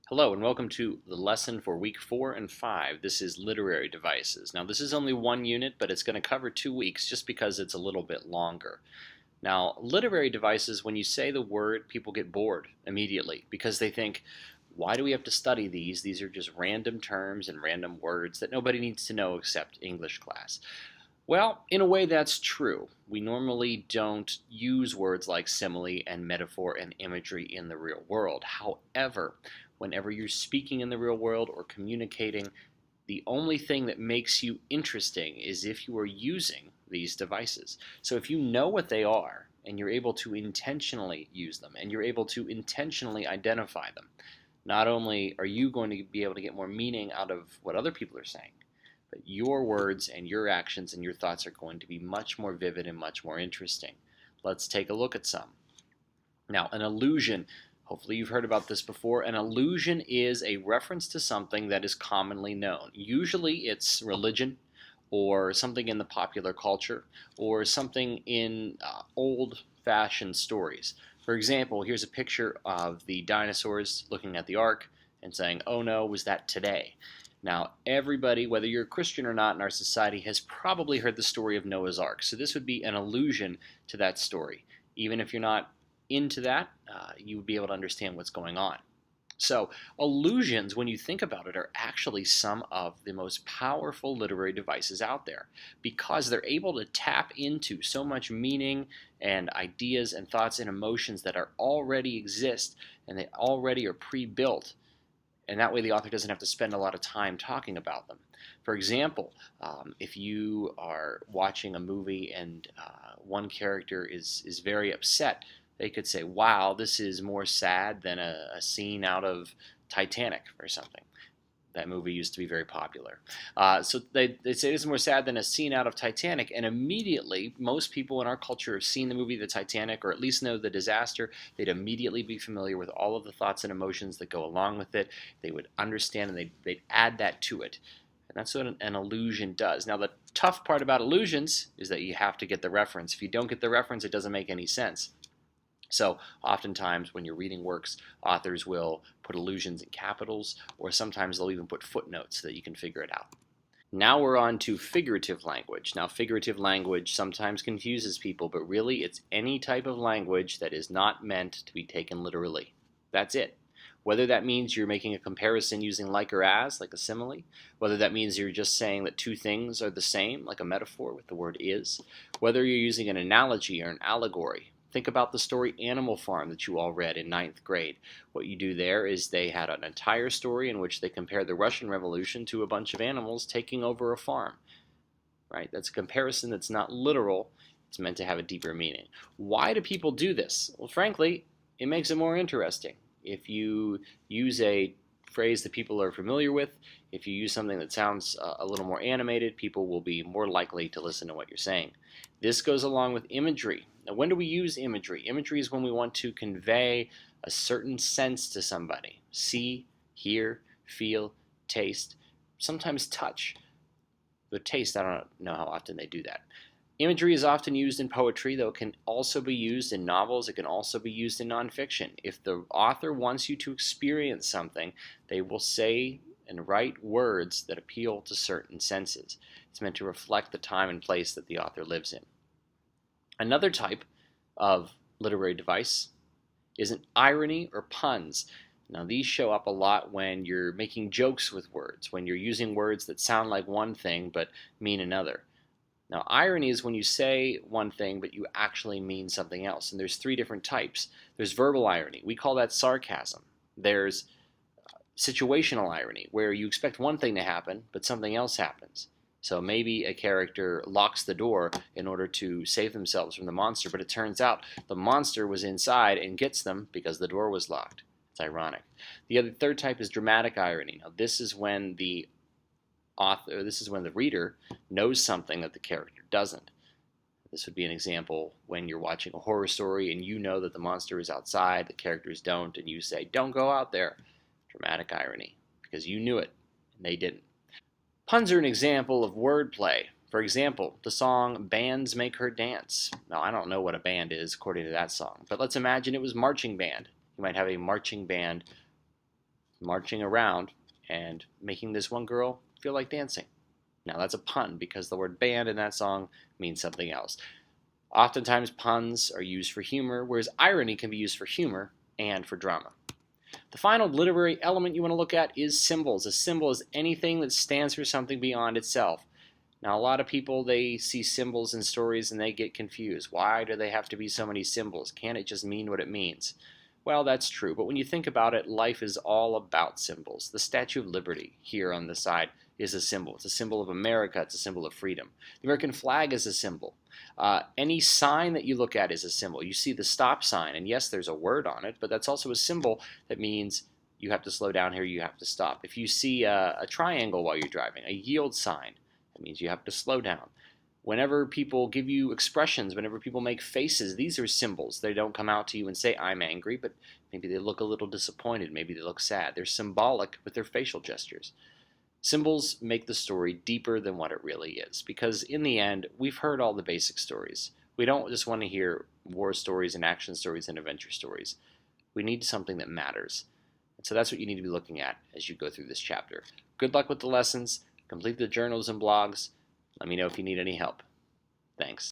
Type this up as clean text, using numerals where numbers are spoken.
Hello and welcome to the lesson for week 4 and 5. This is literary devices. Now this is only one unit, but it's going to cover 2 weeks just because it's a little bit longer. Now literary devices, when you say the word, people get bored immediately because they think, why do we have to study these? These are just random terms and random words that nobody needs to know except English class. Well, in a way that's true. We normally don't use words like simile and metaphor and imagery in the real world. However, whenever you're speaking in the real world or communicating, the only thing that makes you interesting is if you are using these devices. So if you know what they are and you're able to intentionally use them and you're able to intentionally identify them, not only are you going to be able to get more meaning out of what other people are saying, but your words and your actions and your thoughts are going to be much more vivid and much more interesting. Let's take a look at some. Now, an allusion, hopefully you've heard about this before. An allusion is a reference to something that is commonly known. Usually it's religion or something in the popular culture or something in old-fashioned stories. For example, here's a picture of the dinosaurs looking at the ark and saying, "Oh no, was that today?" Now, everybody, whether you're a Christian or not in our society, has probably heard the story of Noah's Ark. So this would be an allusion to that story. Even if you're not into that, you would be able to understand what's going on. So allusions, when you think about it, are actually some of the most powerful literary devices out there because they're able to tap into so much meaning and ideas and thoughts and emotions that are already exist and they already are pre-built. And that way the author doesn't have to spend a lot of time talking about them. For example, if you are watching a movie and one character is very upset, they could say, "Wow, this is more sad than a scene out of Titanic or something." That movie used to be very popular. So they say this is more sad than a scene out of Titanic, and immediately, most people in our culture have seen the movie The Titanic, or at least know the disaster. They'd immediately be familiar with all of the thoughts and emotions that go along with it. They would understand, and they'd add that to it. And that's what an allusion does. Now, the tough part about allusions is that you have to get the reference. If you don't get the reference, it doesn't make any sense. So oftentimes when you're reading works, authors will put allusions in capitals, or sometimes they'll even put footnotes so that you can figure it out. Now we're on to figurative language. Now figurative language sometimes confuses people, but really it's any type of language that is not meant to be taken literally. That's it. Whether that means you're making a comparison using like or as, like a simile, whether that means you're just saying that two things are the same, like a metaphor with the word is, whether you're using an analogy or an allegory. Think about the story Animal Farm that you all read in 9th grade. What you do there is they had an entire story in which they compared the Russian Revolution to a bunch of animals taking over a farm. Right? That's a comparison that's not literal. It's meant to have a deeper meaning. Why do people do this? Well, frankly, it makes it more interesting. If you use a phrase that people are familiar with, if you use something that sounds a little more animated, people will be more likely to listen to what you're saying. This goes along with imagery. Now, when do we use imagery? Imagery is when we want to convey a certain sense to somebody. See, hear, feel, taste, sometimes touch. The taste, I don't know how often they do that. Imagery is often used in poetry, though it can also be used in novels. It can also be used in nonfiction. If the author wants you to experience something, they will say and write words that appeal to certain senses. It's meant to reflect the time and place that the author lives in. Another type of literary device is an irony or puns. Now these show up a lot when you're making jokes with words, when you're using words that sound like one thing but mean another. Now, irony is when you say one thing, but you actually mean something else. And there's 3 different types. There's verbal irony. We call that sarcasm. There's situational irony, where you expect one thing to happen, but something else happens. So maybe a character locks the door in order to save themselves from the monster, but it turns out the monster was inside and gets them because the door was locked. It's ironic. The third type is dramatic irony. Now, this is when the reader knows something that the character doesn't. This would be an example when you're watching a horror story and you know that the monster is outside, the characters don't, and you say, "Don't go out there." Dramatic irony, because you knew it and they didn't. Puns are an example of wordplay. For example, the song "Bands Make Her Dance." Now, I don't know what a band is according to that song, but let's imagine it was marching band. You might have a marching band marching around and making this one girl feel like dancing. Now that's a pun because the word band in that song means something else. Oftentimes puns are used for humor, whereas irony can be used for humor and for drama. The final literary element you want to look at is symbols. A symbol is anything that stands for something beyond itself. Now, a lot of people, they see symbols in stories and they get confused. Why do they have to be so many symbols? Can't it just mean what it means? Well, that's true, but when you think about it, life is all about symbols. The Statue of Liberty here on the side is a symbol. It's a symbol of America. It's a symbol of freedom. The American flag is a symbol. Any sign that you look at is a symbol. You see the stop sign, and yes, there's a word on it, but that's also a symbol that means you have to slow down here, you have to stop. If you see a triangle while you're driving, a yield sign, that means you have to slow down. Whenever people give you expressions, whenever people make faces, these are symbols. They don't come out to you and say, I'm angry, but maybe they look a little disappointed, maybe they look sad. They're symbolic with their facial gestures. Symbols make the story deeper than what it really is, because in the end, we've heard all the basic stories. We don't just want to hear war stories and action stories and adventure stories. We need something that matters. And so that's what you need to be looking at as you go through this chapter. Good luck with the lessons. Complete the journals and blogs. Let me know if you need any help. Thanks.